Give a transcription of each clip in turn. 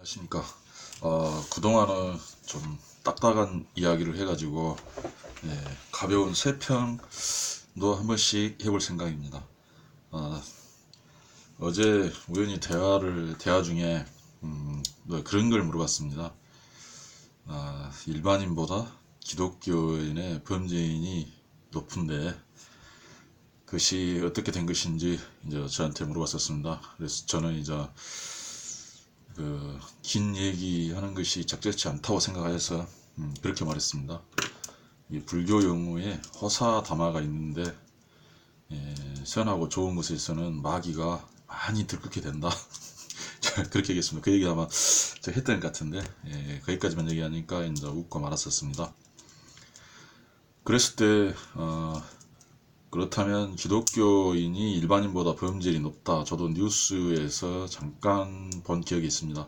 안녕하십니까. 그동안은 좀 딱딱한 이야기를 해가지고, 가벼운 세평도 한 번씩 해볼 생각입니다. 어, 어제 우연히 대화 중에, 뭐 그런 걸 물어봤습니다. 일반인보다 기독교인의 범죄인이 높은데, 그것이 어떻게 된 것인지 이제 저한테 물어봤었습니다. 그래서 저는 이제 긴 얘기하는 것이 적절치 않다고 생각해서 그렇게 말했습니다. 이 불교 용어에 호사다마가 있는데, 선하고 좋은 것에서는 마귀가 많이 들끓게 된다. 그렇게 얘기했습니다. 그 얘기 아마 제가 했던 것 같은데, 거기까지만 얘기하니까 이제 웃고 말았었습니다. 그랬을 때 그렇다면 기독교인이 일반인보다 범죄율이 높다. 저도 뉴스에서 잠깐 본 기억이 있습니다.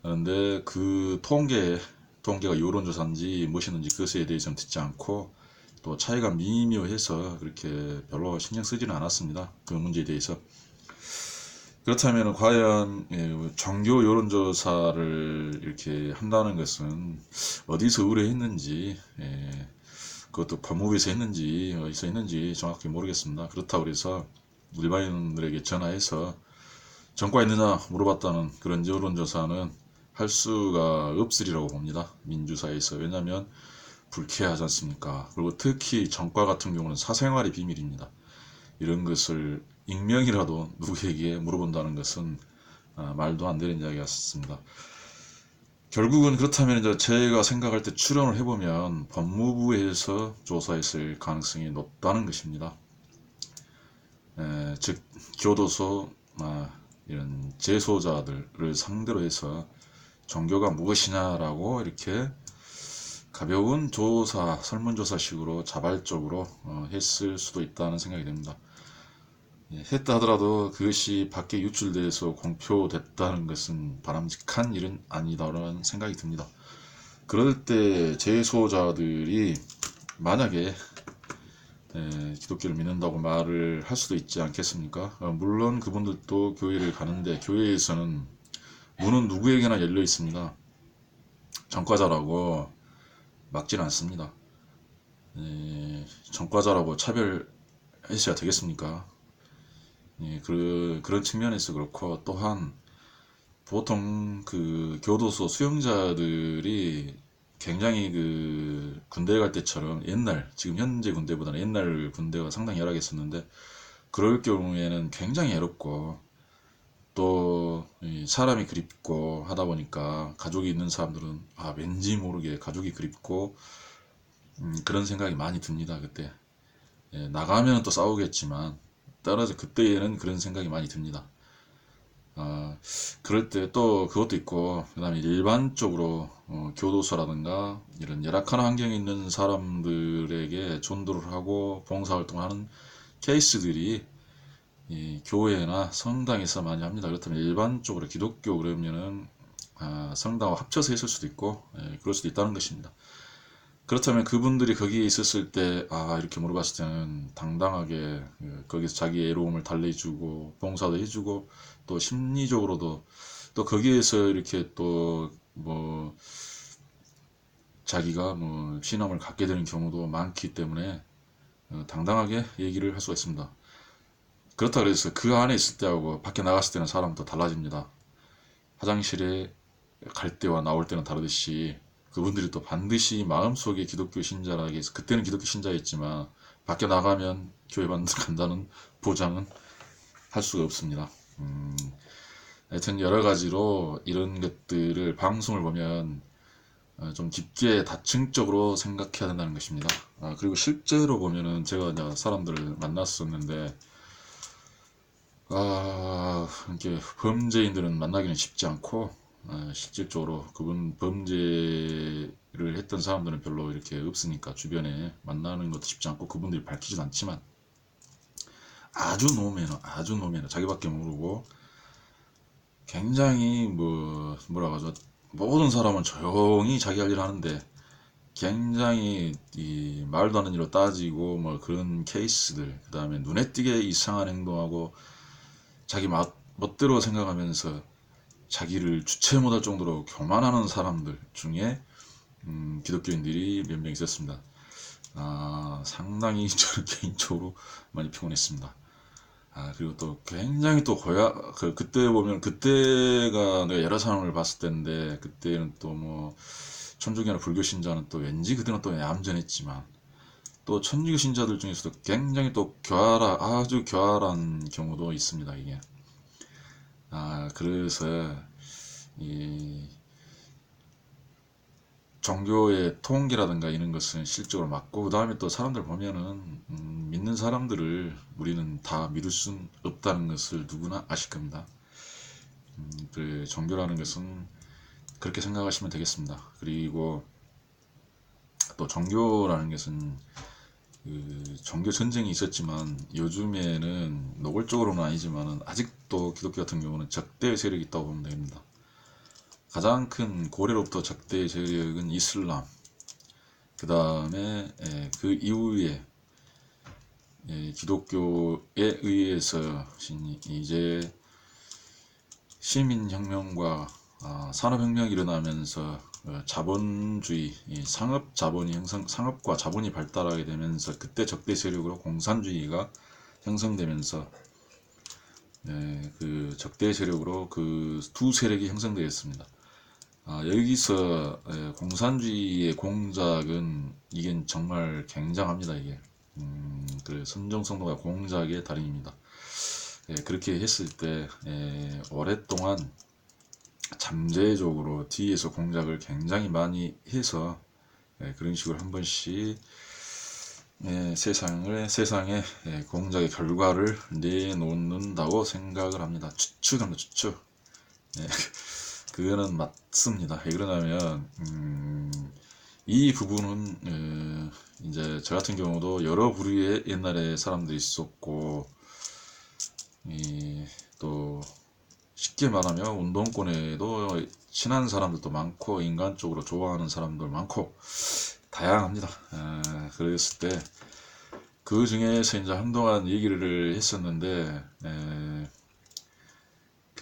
그런데 그 통계가 여론조사인지 무엇이든지 그것에 대해서는 듣지 않고, 또 차이가 미묘해서 그렇게 별로 신경 쓰지는 않았습니다. 그 문제에 대해서. 그렇다면 과연 종교 여론조사를 이렇게 한다는 것은 어디서 의뢰했는지, 그것도 법무부에서 했는지 어디서 했는지 정확히 모르겠습니다. 그렇다고 해서 일반인들에게 전화해서 전과 있느냐 물어봤다는 그런 여론조사는 할 수가 없으리라고 봅니다. 민주사회에서. 왜냐하면 불쾌하지 않습니까? 그리고 특히 전과 같은 경우는 사생활이 비밀입니다. 이런 것을 익명이라도 누구에게 물어본다는 것은 말도 안 되는 이야기 같습니다. 결국은 그렇다면 이제 제가 생각할 때 추론을 해보면 법무부에서 조사했을 가능성이 높다는 것입니다. 즉 교도소 이런 재소자들을 상대로 해서 종교가 무엇이냐라고 이렇게 가벼운 조사, 설문조사식으로 자발적으로 했을 수도 있다는 생각이 듭니다. 했다 하더라도 그것이 밖에 유출돼서 공표됐다는 것은 바람직한 일은 아니다라는 생각이 듭니다. 그럴 때 재소자들이 만약에 기독교를 믿는다고 말을 할 수도 있지 않겠습니까? 물론 그분들도 교회를 가는데 교회에서는 문은 누구에게나 열려 있습니다. 전과자라고 막지는 않습니다. 전과자라고 차별했어야 되겠습니까? 그런 측면에서 그렇고, 또한 보통 그 교도소 수용자들이 굉장히 그 군대 갈 때처럼 지금 현재 군대보다는 옛날 군대가 상당히 열악했었는데, 그럴 경우에는 굉장히 애롭고, 또 사람이 그립고 하다 보니까 가족이 있는 사람들은 왠지 모르게 가족이 그립고 그런 생각이 많이 듭니다. 그때 나가면 또 싸우겠지만 따라서 그때에는 그런 생각이 많이 듭니다. 그럴 때 또 그것도 있고, 그 다음에 일반적으로 교도소라든가 이런 열악한 환경에 있는 사람들에게 전도를 하고 봉사활동을 하는 케이스들이 이 교회나 성당에서 많이 합니다. 그렇다면 일반적으로 기독교 그러면은 성당과 합쳐서 했을 수도 있고, 그럴 수도 있다는 것입니다. 그렇다면 그분들이 거기에 있었을 때 이렇게 물어봤을 때는 당당하게 거기서 자기의 애로움을 달래주고 봉사도 해주고, 또 심리적으로도 또 거기에서 이렇게 또 뭐 자기가 뭐 신앙을 갖게 되는 경우도 많기 때문에 당당하게 얘기를 할 수가 있습니다. 그렇다 그래서 그 안에 있을 때하고 밖에 나갔을 때는 사람도 달라집니다. 화장실에 갈 때와 나올 때는 다르듯이 그분들이 또 반드시 마음속에 기독교 신자라기 해서, 그때는 기독교 신자였지만 밖에 나가면 교회 간다는 보장은 할 수가 없습니다. 하여튼 여러 가지로 이런 것들을 방송을 보면 좀 깊게 다층적으로 생각해야 된다는 것입니다. 그리고 실제로 보면은 제가 이제 사람들을 만났었는데, 이렇게 범죄인들은 만나기는 쉽지 않고, 실질적으로 그분 범죄를 했던 사람들은 별로 이렇게 없으니까 주변에 만나는 것도 쉽지 않고, 그분들이 밝히지도 않지만 아주 노매너 자기밖에 모르고 굉장히 뭐라 하죠, 모든 사람은 조용히 자기 할 일 하는데 굉장히 이 말도 안 되는 일로 따지고 뭐 그런 케이스들, 그 다음에 눈에 띄게 이상한 행동하고 자기 멋대로 생각하면서 자기를 주체 못할 정도로 교만하는 사람들 중에 기독교인들이 몇 명 있었습니다. 상당히 저는 개인적으로 많이 피곤했습니다. 그리고 또 굉장히 또 그때 보면, 그때가 내가 여러 사람을 봤을 때인데, 그때는 또 뭐 천주교나 불교 신자는 또 왠지 그때는 또 얌전했지만, 또 천주교 신자들 중에서도 굉장히 또 아주 교활한 경우도 있습니다, 이게. 그래서 이 종교의 통계라든가 이런 것은 실적으로 맞고, 그 다음에 또 사람들 보면은 믿는 사람들을 우리는 다 믿을 순 없다는 것을 누구나 아실 겁니다. 그 종교라는 것은 그렇게 생각하시면 되겠습니다. 그리고 또 종교라는 것은 그 종교 전쟁이 있었지만, 요즘에는 노골적으로는 아니지만은 아직도 기독교 같은 경우는 적대 세력이 있다고 보면 됩니다. 가장 큰 고래로부터 적대 세력은 이슬람, 그 다음에 그 이후에 기독교에 의해서 이제 시민혁명과 산업혁명이 일어나면서 자본주의, 상업과 자본이 발달하게 되면서, 그때 적대 세력으로 공산주의가 형성되면서 그 적대 세력으로 그 두 세력이 형성되었습니다. 여기서 공산주의의 공작은 이게 정말 굉장합니다. 이게 그 선정성노가 공작의 달인입니다. 그렇게 했을 때 오랫동안 잠재적으로 뒤에서 공작을 굉장히 많이 해서 그런 식으로 한 번씩 세상에 공작의 결과를 내놓는다고 생각을 합니다. 추측합니다. 추측. 그거는 맞습니다. 왜 그러냐면 이 부분은 이제 저 같은 경우도 여러 부류의 옛날에 사람들이 있었고, 또 쉽게 말하면 운동권에도 친한 사람들도 많고, 인간적으로 좋아하는 사람들 많고, 다양합니다. 그랬을 때 그 중에서 이제 한동안 얘기를 했었는데,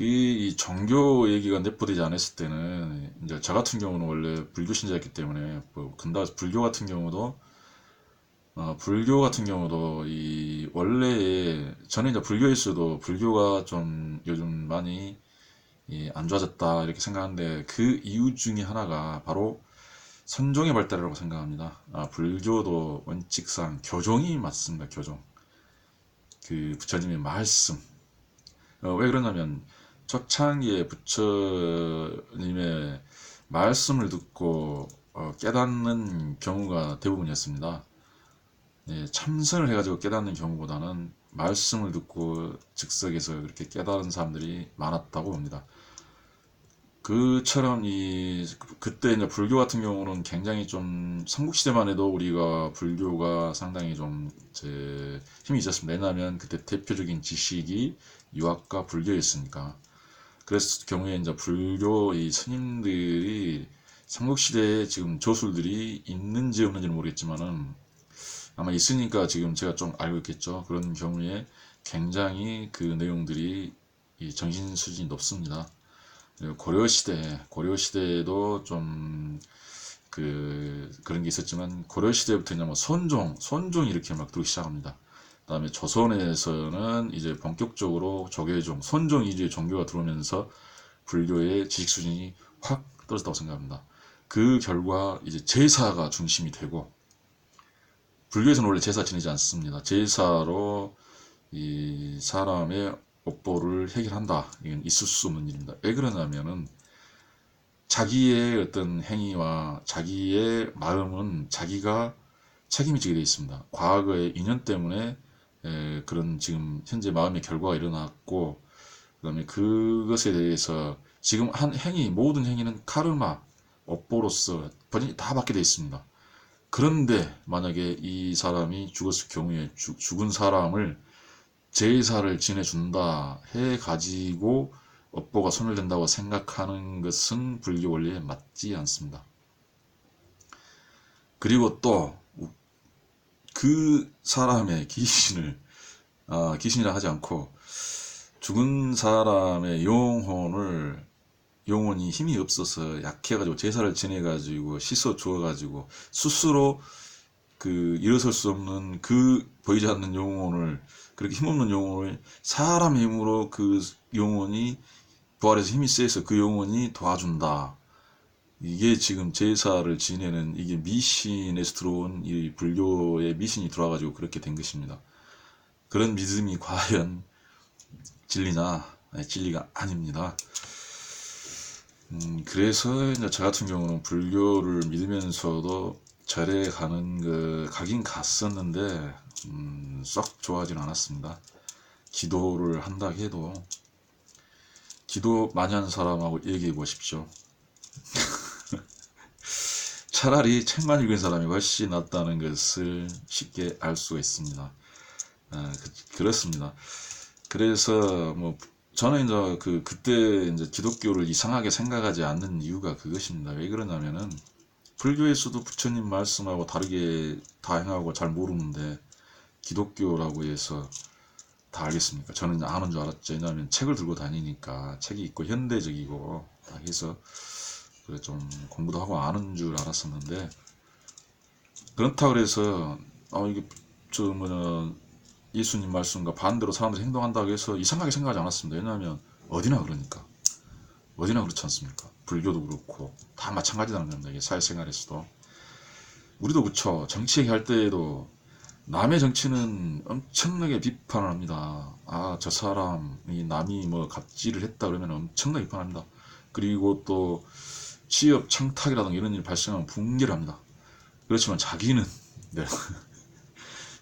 이 종교 얘기가 내포되지 않았을 때는, 이제 저 같은 경우는 원래 불교 신자였기 때문에, 근데 불교 같은 경우도 이 원래 저는 이제 불교에서도 불교가 좀 요즘 많이 안 좋아졌다 이렇게 생각하는데, 그 이유 중에 하나가 바로 선종의 발달이라고 생각합니다. 불교도 원칙상 교종이 맞습니다. 교종. 그 부처님의 말씀. 왜 그러냐면, 초창기에 부처님의 말씀을 듣고 깨닫는 경우가 대부분이었습니다. 참선을 해가지고 깨닫는 경우보다는 말씀을 듣고 즉석에서 그렇게 깨달은 사람들이 많았다고 봅니다. 그처럼 그때 이제 불교 같은 경우는 굉장히 좀, 삼국시대만 해도 우리가 불교가 상당히 좀 힘이 있었습니다. 왜냐하면 그때 대표적인 지식이 유학과 불교였으니까. 그랬을 경우에 이제 불교 이 스님들이 삼국시대에 지금 저술들이 있는지 없는지는 모르겠지만은 아마 있으니까 지금 제가 좀 알고 있겠죠. 그런 경우에 굉장히 그 내용들이 이 정신 수준이 높습니다. 고려시대에도 좀 그런 게 있었지만, 고려시대부터 이제 뭐 선종이 이렇게 막 들어오기 시작합니다. 그 다음에 조선에서는 이제 본격적으로 조계종, 선종 이제 종교가 들어오면서 불교의 지식 수준이 확 떨어졌다고 생각합니다. 그 결과 이제 제사가 중심이 되고, 불교에서는 원래 제사 지내지 않습니다. 제사로 이 사람의 업보를 해결한다. 이건 있을 수 없는 일입니다. 왜 그러냐면은, 자기의 어떤 행위와 자기의 마음은 자기가 책임이 지게 되어 있습니다. 과거의 인연 때문에 그런 지금 현재 마음의 결과가 일어났고, 그 다음에 그것에 대해서 지금 한 모든 행위는 카르마, 업보로서 본인이 다 받게 되어 있습니다. 그런데 만약에 이 사람이 죽었을 경우에 죽은 사람을 제사를 지내준다 해가지고 업보가 소멸된다고 생각하는 것은 불교 원리에 맞지 않습니다. 그리고 또 그 사람의 귀신이라 하지 않고 죽은 사람의 영혼을 영혼이 힘이 없어서 약해가지고 제사를 지내가지고 씻어 주어가지고 스스로 그 일어설 수 없는 그 보이지 않는 영혼을, 그렇게 힘없는 영혼을 사람의 힘으로 그 영혼이 부활해서 힘이 세서 그 영혼이 도와준다. 이게 지금 제사를 지내는 이게 미신에서 들어온 이 불교의 미신이 들어와가지고 그렇게 된 것입니다. 그런 믿음이 과연 진리냐? 아니, 진리가 아닙니다. 그래서 이제 저 같은 경우는 불교를 믿으면서도 절에 가긴 갔었는데 썩 좋아하지는 않았습니다. 기도를 한다 해도 기도 많이 하는 사람하고 얘기해 보십시오. 차라리 책만 읽은 사람이 훨씬 낫다는 것을 쉽게 알 수가 있습니다. 그렇습니다. 그래서 뭐 저는 이제 그때 이제 기독교를 이상하게 생각하지 않는 이유가 그것입니다. 왜 그러냐면은 불교에서도 부처님 말씀하고 다르게 다 행하고 잘 모르는데 기독교라고 해서 다 알겠습니까? 저는 아는 줄 알았죠. 왜냐하면 책을 들고 다니니까 책이 있고 현대적이고 다 해서 그래 좀 공부도 하고 아는 줄 알았었는데, 그렇다고 해서 이게 저 뭐냐 예수님 말씀과 반대로 사람들이 행동한다고 해서 이상하게 생각하지 않았습니다. 왜냐하면 어디나 그러니까. 어디나 그렇지 않습니까? 불교도 그렇고 다 마찬가지라는 겁니다. 이게 사회생활에서도. 우리도 그렇죠. 정치 얘기할 때에도 남의 정치는 엄청나게 비판을 합니다. 저 사람이 남이 뭐 갑질을 했다 그러면 엄청나게 비판합니다. 그리고 또 취업 청탁이라든가 이런 일이 발생하면 붕괴를 합니다. 그렇지만 자기는 네.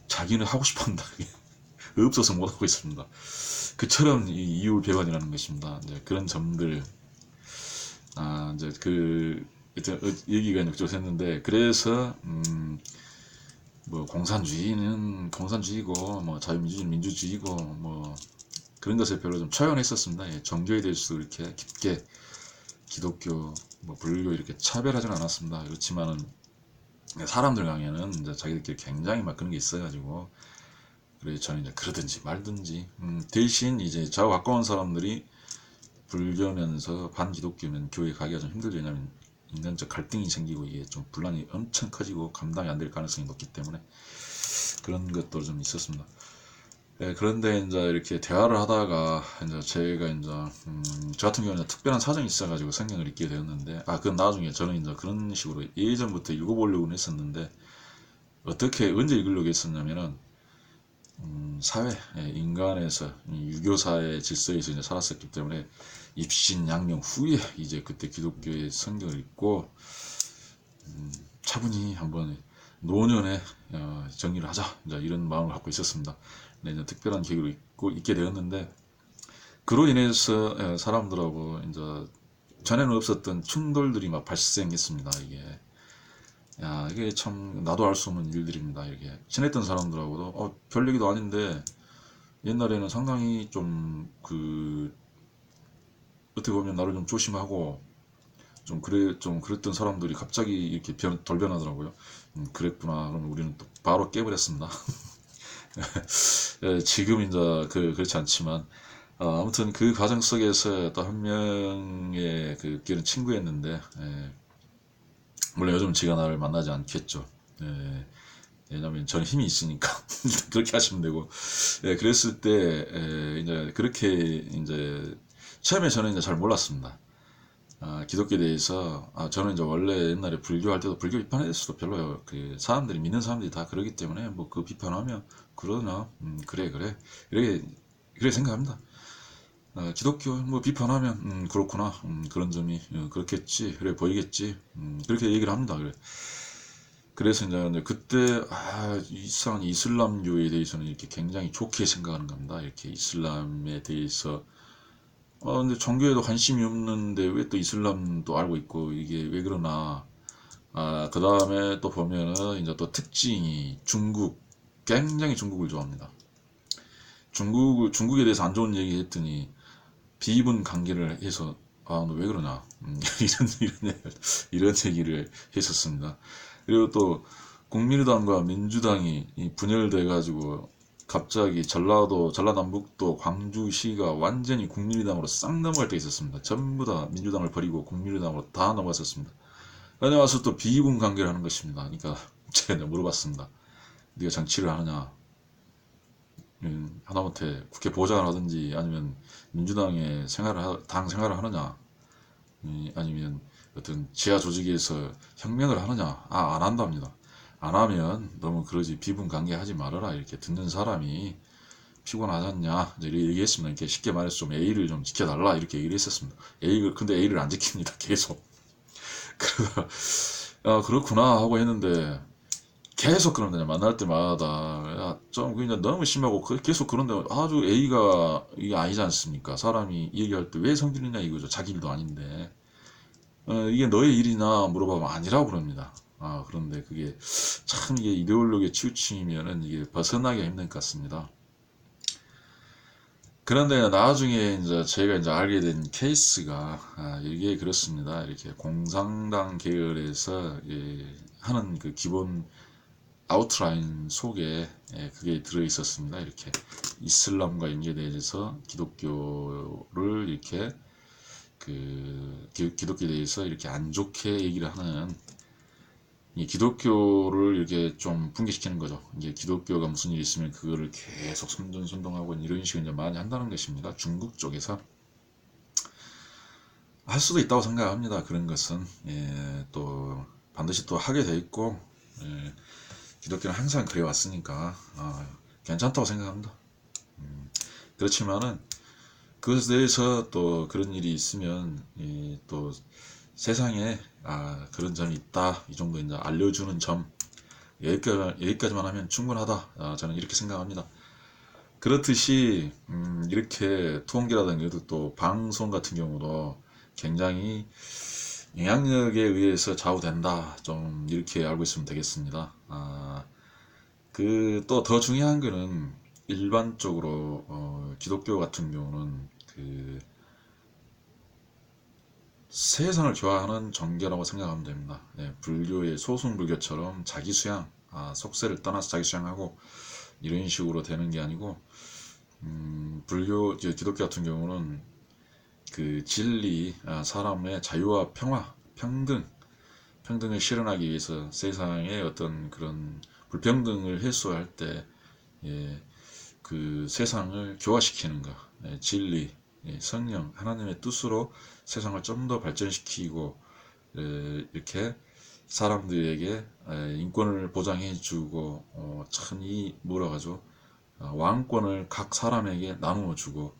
자기는 하고 싶어 한다. 없어서 못하고 있습니다. 그처럼 이율 배반이라는 것입니다. 이제 그런 점들, 이제 얘기가 이제 했는데, 그래서 뭐 공산주의는 공산주의고 뭐 자유민주주의는 민주주의고 뭐 그런 것에 별로 좀 초연했었습니다. 예, 종교에 대해서도 이렇게 깊게 기독교, 뭐 불교 이렇게 차별하지는 않았습니다. 그렇지만은 사람들 강에는 이제 자기들끼리 굉장히 막 그런 게 있어가지고, 그래서 저는 이제 그러든지 말든지 대신 이제 저하고 가까운 사람들이 불교면서 반기독교면 교회 가기가 좀 힘들죠. 왜냐면 인간적 갈등이 생기고 이게 좀 분란이 엄청 커지고 감당이 안 될 가능성이 높기 때문에 그런 것도 좀 있었습니다. 예, 그런데 이제 이렇게 대화를 하다가 이제 제가 이제 저 같은 경우는 특별한 사정이 있어가지고 성경을 읽게 되었는데, 그건 나중에 저는 이제 그런 식으로 예전부터 읽어보려고 했었는데, 어떻게 언제 읽으려고 했었냐면은 사회, 인간에서 유교사의 질서에서 이제 살았었기 때문에 입신양명 후에 이제 그때 기독교의 성경을 읽고 차분히 한번 노년에 정리를 하자, 이제 이런 마음을 갖고 있었습니다. 네, 이제 특별한 계기로 읽게 되었는데, 그로 인해서 사람들하고 이제 전에는 없었던 충돌들이 막 발생했습니다. 이게 참 나도 알 수 없는 일들입니다. 이렇게 친했던 사람들하고도 별 얘기도 아닌데 옛날에는 상당히 좀 어떻게 보면 나를 좀 조심하고 좀 그랬던 사람들이 갑자기 이렇게 돌변하더라고요. 그랬구나. 그러면 우리는 또 바로 깨버렸습니다. 지금 이제 그렇지 않지만 아무튼 그 과정 속에서 또 한 명의 그런 친구였는데, 물론 요즘 지가 나를 만나지 않겠죠. 왜냐면 저는 힘이 있으니까 그렇게 하시면 되고, 그랬을 때 이제 그렇게 이제 처음에 저는 이제 잘 몰랐습니다. 기독교에 대해서 저는 이제 원래 옛날에 불교할 때도 불교 비판에 대해서도 별로요. 사람들이 믿는 사람들이 다 그러기 때문에 뭐 그 비판하면 그러나 그래 이렇게 생각합니다. 기독교 뭐 비판하면 그렇구나, 그런 점이 그렇겠지, 그래 보이겠지, 그렇게 얘기를 합니다. 그래서 이제 그때 이상한 이슬람교에 대해서는 이렇게 굉장히 좋게 생각하는 겁니다. 이렇게 이슬람에 대해서 근데 종교에도 관심이 없는데 왜 또 이슬람도 알고 있고 이게 왜 그러나. 그 다음에 또 보면은 이제 또 특징이 굉장히 중국을 좋아합니다. 중국에 대해서 안 좋은 얘기 했더니 비분 관계를 해서 너 왜 그러냐, 이런 얘기를 했었습니다. 그리고 또 국민의당과 민주당이 분열돼 가지고 갑자기 전라남북도 광주시가 완전히 국민의당으로 싹 넘어갈 때 있었습니다. 전부 다 민주당을 버리고 국민의당으로 다 넘어갔었습니다. 그러다 와서 또 비분 관계를 하는 것입니다. 그러니까 제가 물어봤습니다. 네가 정치를 하느냐? 하다못해 국회 보좌를 하든지 아니면 민주당의 당 생활을 하느냐? 아니면 어떤 지하 조직에서 혁명을 하느냐? 안 한답니다. 안 하면 너무 그러지 비분 관계 하지 말아라. 이렇게 듣는 사람이 피곤하잖냐 이렇게 얘기했습니다. 이렇게 쉽게 말해서 좀 A를 좀 지켜달라 이렇게 얘기를 했었습니다. 근데 A를 안 지킵니다. 계속. 그러다 그렇구나 하고 했는데 계속 그런데 만날 때마다 좀 그냥 너무 심하고 계속 그런데 아주 A가 이게 아니지 않습니까? 사람이 얘기할 때 왜 성질이냐 이거죠. 자기 일도 아닌데 이게 너의 일이냐 물어보면 아니라고 그럽니다. 그런데 그게 참 이게 이데올로기에 치우치면은 이게 벗어나기 힘든 것 같습니다. 그런데 나중에 이제 제가 이제 알게 된 케이스가 이게 그렇습니다. 이렇게 공산당 계열에서 하는 그 기본 아웃라인 속에 그게 들어 있었습니다. 이렇게 이슬람과 연계돼서 기독교를 이렇게 기독교에 대해서 이렇게 안 좋게 얘기를 하는 이 기독교를 이렇게 좀 붕괴시키는 거죠. 이제 기독교가 무슨 일이 있으면 그거를 계속 선전선동하고 이런 식으로 이제 많이 한다는 것입니다. 중국 쪽에서 할 수도 있다고 생각합니다. 그런 것은 또 반드시 또 하게 돼 있고 기독교는 항상 그래 왔으니까 괜찮다고 생각합니다. 그렇지만은 그것에 대해서 또 그런 일이 있으면 또 세상에 그런 점이 있다 이 정도 이제 알려주는 점 여기까지만 하면 충분하다 저는 이렇게 생각합니다. 그렇듯이 이렇게 통계라든가 또 방송 같은 경우도 굉장히 영향력에 의해서 좌우된다 좀 이렇게 알고 있으면 되겠습니다. 그 또 더 중요한 거는 일반적으로 기독교 같은 경우는 그 세상을 좋아하는 종교라고 생각하면 됩니다. 불교의 소승불교처럼 자기 수양, 속세를 떠나서 자기 수양하고 이런 식으로 되는 게 아니고 기독교 같은 경우는 그 진리, 사람의 자유와 평화, 평등을 실현하기 위해서 세상의 어떤 그런 불평등을 해소할 때 그 세상을 교화시키는 것, 진리, 성령, 하나님의 뜻으로 세상을 좀 더 발전시키고 이렇게 사람들에게 인권을 보장해주고 참 이 뭐라 하죠? 왕권을 각 사람에게 나누어주고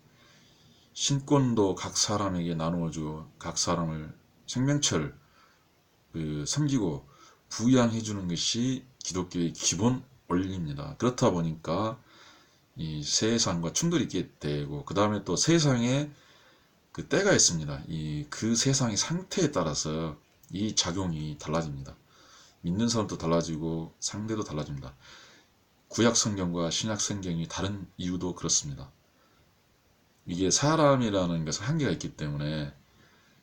신권도 각 사람에게 나누어주고 각 사람을 생명체를 섬기고 부양해주는 것이 기독교의 기본 원리입니다. 그렇다 보니까 이 세상과 충돌이 있게 되고 그 다음에 또 세상에 그 때가 있습니다. 그 세상의 상태에 따라서 이 작용이 달라집니다. 믿는 사람도 달라지고 상대도 달라집니다. 구약 성경과 신약 성경이 다른 이유도 그렇습니다. 이게 사람이라는 것은 한계가 있기 때문에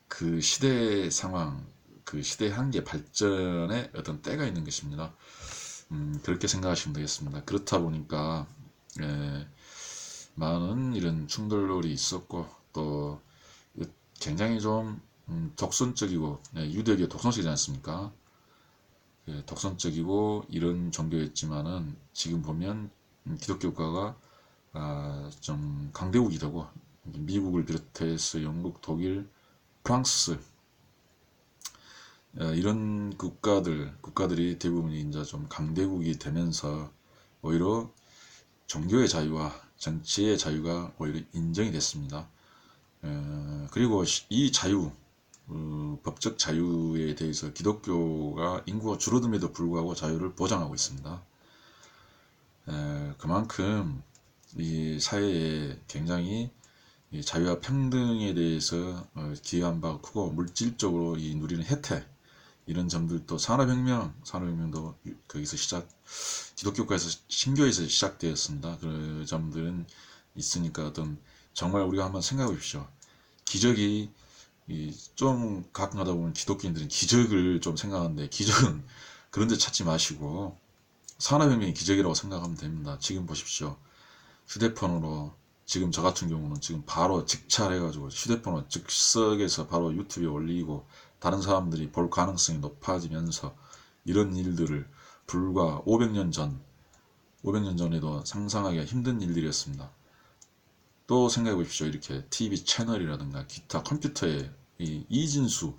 그 시대의 상황, 그 시대의 한계 발전에 어떤 때가 있는 것입니다. 그렇게 생각하시면 되겠습니다. 그렇다 보니까 많은 이런 충돌이 있었고 또 굉장히 좀 독선적이고 유대교의 독선적이지 않습니까? 독선적이고 이런 종교였지만은 지금 보면 기독교가가 좀 강대국이 되고 미국을 비롯해서 영국, 독일, 프랑스 이런 국가들이 대부분 이제 좀 강대국이 되면서 오히려 종교의 자유와 정치의 자유가 오히려 인정이 됐습니다. 그리고 이 자유, 법적 자유에 대해서 기독교가 인구가 줄어듦에도 불구하고 자유를 보장하고 있습니다. 그만큼 이 사회에 굉장히 이 자유와 평등에 대해서 기여한 바가 크고 물질적으로 이 누리는 혜택 이런 점들도 산업혁명도 거기서 기독교과에서 신교에서 시작되었습니다. 그 점들은 있으니까 정말 우리가 한번 생각해 보십시오. 기적이 좀 가끔 하다 보면 기독교인들은 기적을 좀 생각하는데 기적은 그런 데 찾지 마시고 산업혁명이 기적이라고 생각하면 됩니다. 지금 보십시오. 휴대폰으로 지금 저 같은 경우는 지금 바로 직찰해가지고 휴대폰으로 즉석에서 바로 유튜브에 올리고 다른 사람들이 볼 가능성이 높아지면서 이런 일들을 불과 500년 전에도 상상하기가 힘든 일들이었습니다. 또 생각해 보십시오. 이렇게 TV 채널이라든가 기타 컴퓨터에 이진수가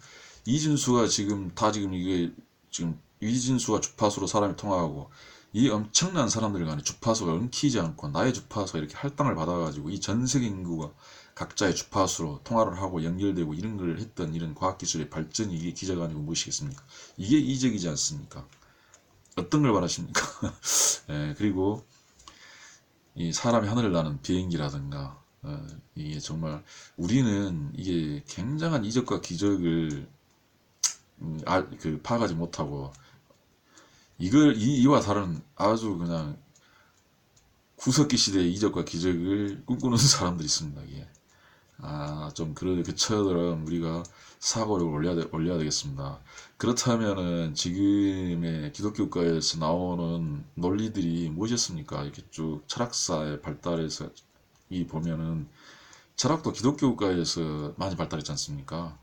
지금 이게 지금 이진수가 주파수로 사람이 통화하고 이 엄청난 사람들 간에 주파수가 엉키지 않고 나의 주파수가 이렇게 할당을 받아가지고 이 전 세계 인구가 각자의 주파수로 통화를 하고 연결되고 이런 걸 했던 이런 과학기술의 발전이 이게 기저가 아니고 무엇이겠습니까? 이게 이적이지 않습니까? 어떤 걸 바라십니까? 예, 그리고 이 사람이 하늘을 나는 비행기라든가 이게 정말 우리는 이게 굉장한 이적과 기적을 파악하지 못하고 이와 다른 아주 그냥 구석기 시대의 이적과 기적을 꿈꾸는 사람들이 있습니다. 이게 좀 그처럼 우리가 사고를 올려야 되겠습니다. 그렇다면은 지금의 기독교 국가에서 나오는 논리들이 무엇이었습니까? 이렇게 쭉 철학사의 발달에서 보면은 철학도 기독교 국가에서 많이 발달했지 않습니까?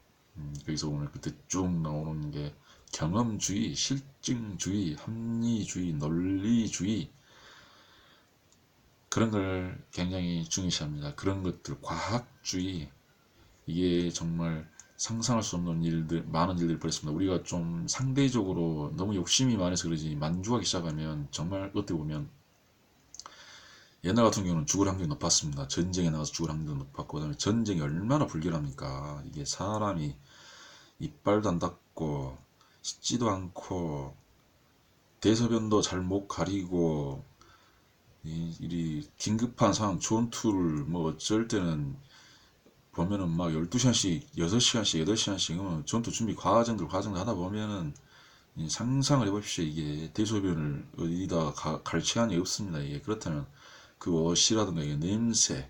거기서 오늘 그때 쭉 나오는 게 경험주의, 실증주의, 합리주의, 논리주의 그런 걸 굉장히 중요시합니다. 그런 것들, 과학주의 이게 정말 상상할 수 없는 일들, 많은 일들이 벌어졌습니다. 우리가 좀 상대적으로 너무 욕심이 많아서 그러지 만족하기 시작하면 정말 어떻게 보면 옛날 같은 경우는 죽을 확률이 높았습니다. 전쟁에 나가서 죽을 확률도 높았고 그다음에 전쟁이 얼마나 불결합니까? 이게 사람이 이빨도 안 닦고 씻지도 않고 대소변도 잘 못 가리고 이 긴급한 상황 전투를 뭐 어쩔 때는 보면은 막 12시간씩 6시간씩 8시간씩 전투 준비 과정들 하다 보면은 상상을 해봅시오. 이게 대소변을 어디다 갈 시간이 없습니다. 이게 그렇다면 그 옷이라든가 이게 냄새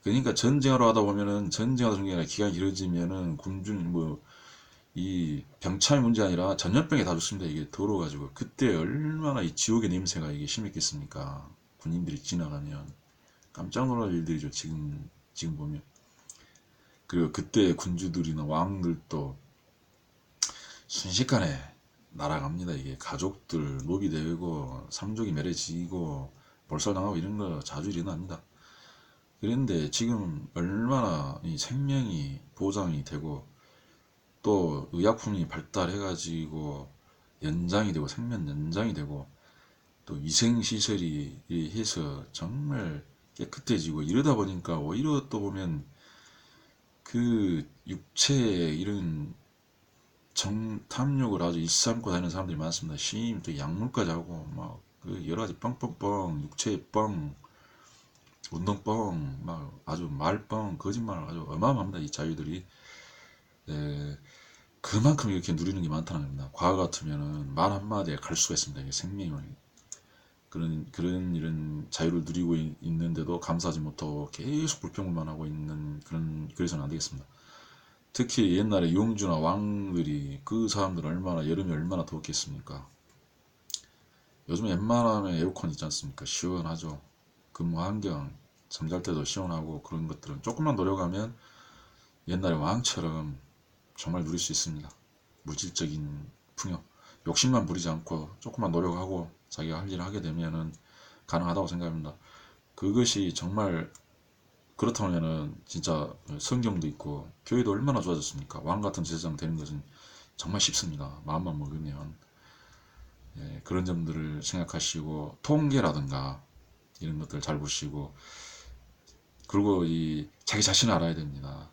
그러니까 전쟁하러 하다 보면은 전쟁하다 중에 기간이 길어지면은 군중 이 병참이 문제 아니라 전염병에 다 죽습니다. 이게 더러워가지고 그때 얼마나 이 지옥의 냄새가 이게 심했겠습니까? 군인들이 지나가면 깜짝 놀랄 일들이죠. 지금 보면 그리고 그때 군주들이나 왕들도 순식간에 날아갑니다. 이게 가족들 노비되고 삼족이 멸해지고 몰살당하고 이런 거 자주 일어납니다. 그런데 지금 얼마나 이 생명이 보장이 되고 또 의약품이 발달해가지고 연장이 되고 생명 연장이 되고 또 위생시설이 해서 정말 깨끗해지고 이러다 보니까 오히려 또 보면 그 육체에 이런 탐욕을 아주 일삼고 다니는 사람들이 많습니다. 심, 또 약물까지 하고 막그 여러 가지 뻥뻥뻥, 육체의 뻥, 운동뻥, 막 아주 말뻥, 거짓말 아주 어마어마합니다. 이 자유들이. 네, 그만큼 이렇게 누리는 게 많다는 겁니다. 과거 같으면은 말 한마디에 갈 수가 있습니다. 이게 생명을. 그런 이런 자유를 누리고 있는데도 감사하지 못하고 계속 불평만 하고 있는 그래서는 안 되겠습니다. 특히 옛날에 용주나 왕들이 그 사람들 얼마나 여름이 얼마나 더웠겠습니까? 요즘 웬만하면 에어컨 있지 않습니까? 시원하죠. 근무 환경, 잠잘 때도 시원하고 그런 것들은 조금만 노력하면 옛날에 왕처럼 정말 누릴 수 있습니다. 물질적인 풍요. 욕심만 부리지 않고 조금만 노력하고 자기가 할 일을 하게 되면은 가능하다고 생각합니다. 그것이 정말 그렇다면은 진짜 성경도 있고 교회도 얼마나 좋아졌습니까? 왕 같은 제사장 되는 것은 정말 쉽습니다. 마음만 먹으면. 예, 그런 점들을 생각하시고 통계라든가 이런 것들 잘 보시고 그리고 자기 자신을 알아야 됩니다.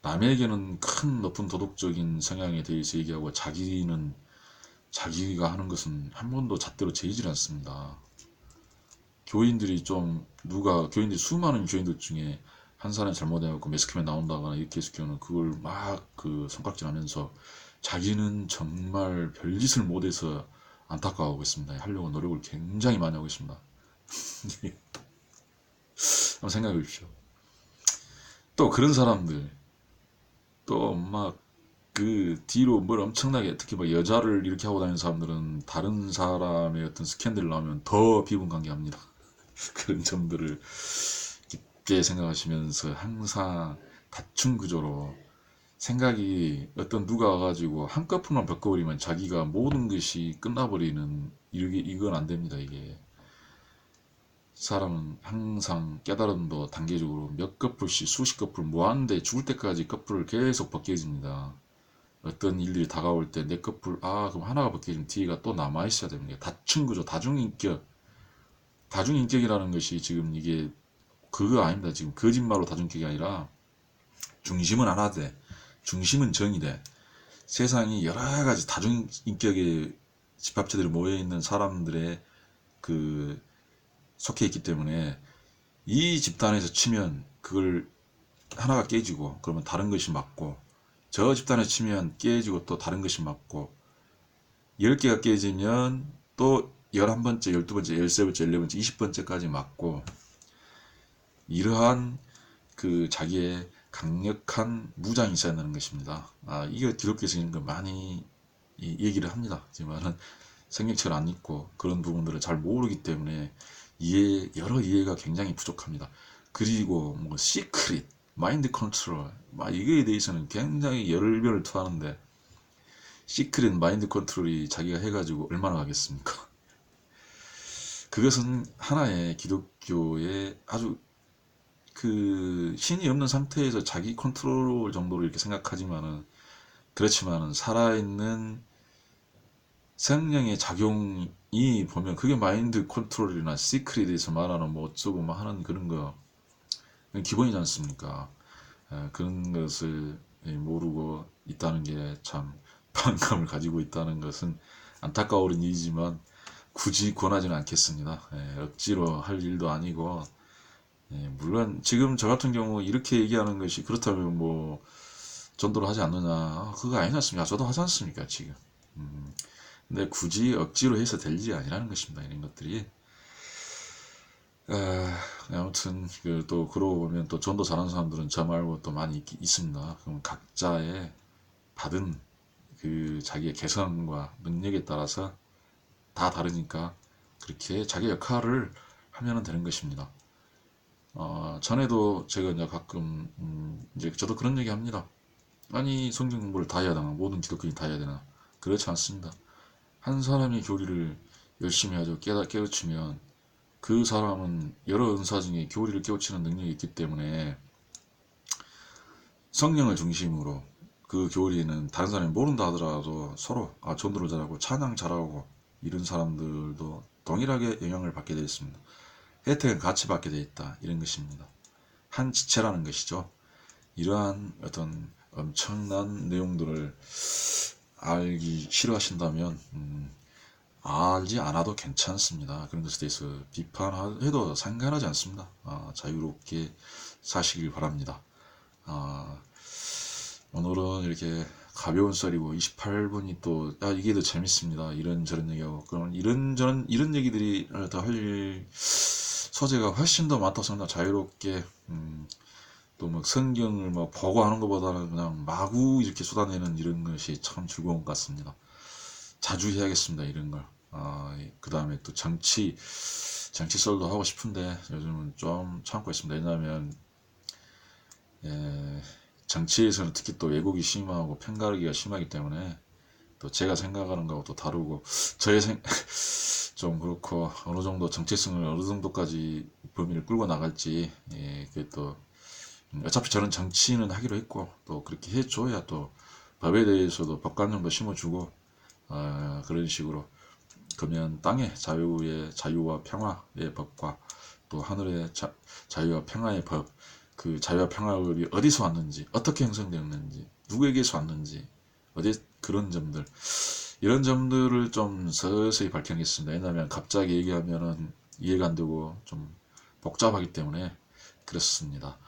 남에게는 큰 높은 도덕적인 성향에 대해서 얘기하고 자기가 하는 것은 한 번도 잣대로 재이질 않습니다. 교인들이 수많은 교인들 중에 한 사람이 잘못해갖고 매스컴에 나온다거나 이렇게 해서 교는 그걸 막 손가락질 하면서 자기는 정말 별짓을 못해서 안타까워하고 있습니다. 하려고 노력을 굉장히 많이 하고 있습니다. 한번 생각해 보십시오. 또 그런 사람들, 또 막 뒤로 뭘 엄청나게, 특히 막 여자를 이렇게 하고 다니는 사람들은 다른 사람의 어떤 스캔들 나오면 더 비분 관계합니다. 그런 점들을 깊게 생각하시면서 항상 다층 구조로 생각이 어떤 누가 와가지고 한꺼풀만 바꿔버리면 자기가 모든 것이 끝나버리는 이건 안 됩니다. 이게 사람은 항상 깨달음도 단계적으로 몇 커플씩 수십 커플 무한대 죽을 때까지 커플을 계속 벗겨집니다. 어떤 일들이 다가올 때 내 커플 그럼 하나가 벗겨지면 뒤가 또 남아있어야 됩니다. 다층 구조 다중인격이라는 것이 지금 이게 그거 아닙니다. 지금 거짓말로 다중인격이 아니라 중심은 하나 돼. 중심은 정이 돼. 세상이 여러 가지 다중인격의 집합체들이 모여있는 사람들의 그 속해 있기 때문에 이 집단에서 치면 그걸 하나가 깨지고 그러면 다른 것이 맞고 저 집단에서 치면 깨지고 또 다른 것이 맞고 10개가 깨지면 또 11번째, 12번째, 13번째, 14번째, 20번째까지 맞고 이러한 그 자기의 강력한 무장이 있어야 하는 것입니다. 이게 기독교에서 이런 거 많이 얘기를 합니다. 하지만은 성경책을 안 읽고 그런 부분들을 잘 모르기 때문에 여러 이해가 굉장히 부족합니다. 그리고 뭐 시크릿, 마인드 컨트롤, 이거에 대해서는 굉장히 열변을 토하는데 시크릿 마인드 컨트롤이 자기가 해가지고 얼마나 하겠습니까? 그것은 하나의 기독교의 아주 그 신이 없는 상태에서 자기 컨트롤 정도로 이렇게 생각하지만은 그렇지만은 살아있는 성령의 작용이 보면 그게 마인드 컨트롤이나 시크릿에 대해서 말하는 뭐 어쩌고 뭐 하는 그런 거 기본이지 않습니까? 그런 것을 모르고 있다는 게 참 반감을 가지고 있다는 것은 안타까운 일이지만 굳이 권하지는 않겠습니다. 억지로 할 일도 아니고 물론 지금 저 같은 경우 이렇게 얘기하는 것이 그렇다면 뭐 전도를 하지 않느냐 그거 아니지 않습니까? 저도 하지 않습니까 지금. 근데 굳이 억지로 해서 될 일이 아니라는 것입니다. 이런 것들이. 아무튼 또 그러고 보면 또 전도 잘하는 사람들은 저 말고 또 많이 있습니다. 그럼 각자의 받은 그 자기의 개성과 능력에 따라서 다 다르니까 그렇게 자기 역할을 하면 되는 것입니다. 전에도 제가 이제 가끔 이제 저도 그런 얘기 합니다. 아니 성경 공부를 다 해야 되나? 모든 기독교인이 다 해야 되나? 그렇지 않습니다. 한 사람이 교리를 열심히 하죠. 깨우치면 그 사람은 여러 은사 중에 교리를 깨우치는 능력이 있기 때문에 성령을 중심으로 그 교리는 다른 사람이 모른다 하더라도 서로 전도를 잘하고 찬양 잘하고 이런 사람들도 동일하게 영향을 받게 되어 있습니다. 혜택은 같이 받게 되어 있다. 이런 것입니다. 한 지체라는 것이죠. 이러한 어떤 엄청난 내용들을 알기 싫어하신다면 알지 않아도 괜찮습니다. 그런 것에 대해서 비판해도 상관하지 않습니다. 자유롭게 사시길 바랍니다. 오늘은 이렇게 가벼운 썰이고 28분이 또 이게 더 재밌습니다. 이런저런 얘기하고 그러면 이런 얘기들이 더 할 소재가 훨씬 더 많다고 생각합니다. 자유롭게 또 막 성경을 막 보고 하는 것보다는 그냥 마구 이렇게 쏟아내는 이런 것이 참 즐거운 것 같습니다. 자주 해야겠습니다. 이런 걸. 그 다음에 또 정치 썰도 하고 싶은데 요즘은 좀 참고 있습니다. 왜냐하면 정치에서는 특히 또 왜곡이 심하고 편가르기가 심하기 때문에 또 제가 생각하는 거하고 또 다르고 좀 그렇고 어느 정도 정체성을 어느 정도까지 범위를 끌고 나갈지 그게 또 어차피 저는 정치는 하기로 했고 또 그렇게 해줘야 또 법에 대해서도 법관념도 심어주고 그런 식으로 그러면 땅의 자유와 평화의 법과 또 하늘의 자유와 평화의 법, 그 자유와 평화의 어디서 왔는지, 어떻게 형성되었는지, 누구에게서 왔는지, 그런 점들, 이런 점들을 좀 서서히 밝혀내겠습니다. 왜냐하면 갑자기 얘기하면은 이해가 안 되고 좀 복잡하기 때문에 그렇습니다.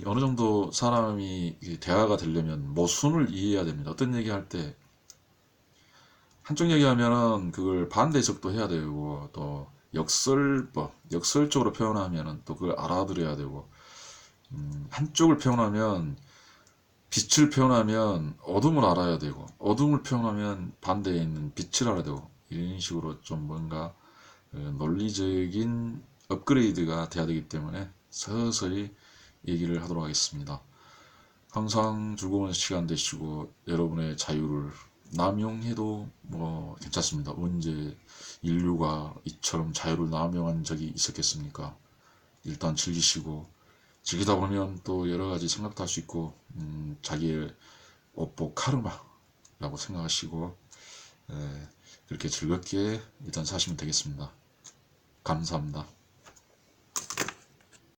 어느 정도 사람이 대화가 되려면 모순을 이해해야 됩니다. 어떤 얘기할 때 한쪽 얘기하면은 그걸 반대 해석도 해야 되고 또 역설적으로 표현하면은 또 그걸 알아들어야 되고 한쪽을 표현하면 빛을 표현하면 어둠을 알아야 되고 어둠을 표현하면 반대에 있는 빛을 알아야 되고 이런 식으로 좀 뭔가 논리적인 업그레이드가 돼야 되기 때문에 서서히 얘기를 하도록 하겠습니다. 항상 즐거운 시간 되시고 여러분의 자유를 남용해도 뭐 괜찮습니다. 언제 인류가 이처럼 자유를 남용한 적이 있었겠습니까? 일단 즐기시고 즐기다 보면 또 여러 가지 생각도 할 수 있고 자기의 업보 카르마라고 생각하시고 그렇게 즐겁게 일단 사시면 되겠습니다. 감사합니다.